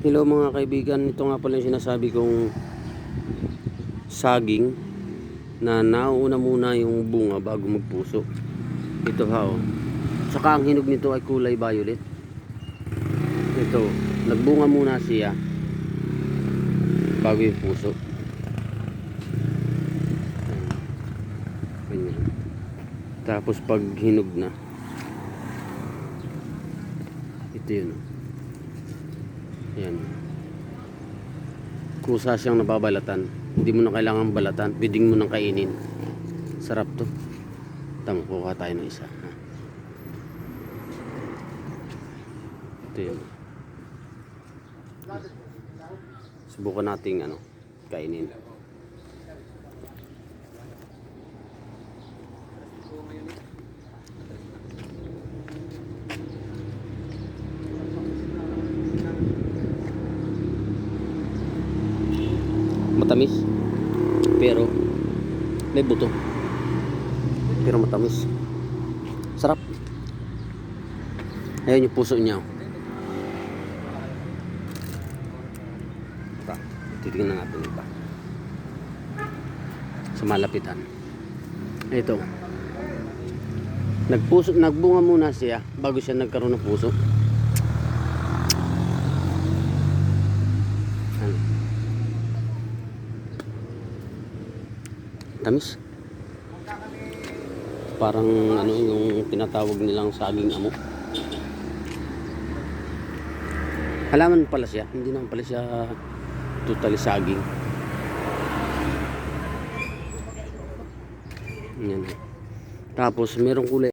Hello mga kaibigan, ito nga pala yung sinasabi kong saging na nauuna muna yung bunga bago magpuso. Ito ha oh. Saka ang hinog nito ay kulay violet. Ito, nagbunga muna siya bago yung puso. Ganyan. Tapos pag hinog na, ito yun. Yan. Kusa siyang nababalatan. Hindi mo na kailangan balatan. Pwedeng mo nang kainin. Sarap to. Tama, kuha tayo ng isa. Ito yun. Subukan nating kainin. Matamis pero may buto, pero matamis, sarap. Ayun yung puso niya. Titignan natin ito sa malapitan. Ito, nagbunga muna siya bago siya nagkaroon ng puso. Tamis. Parang yung tinatawag nilang saging amo. Halaman pala siya, hindi naman pala siya totally saging. Yan. Tapos merong kulay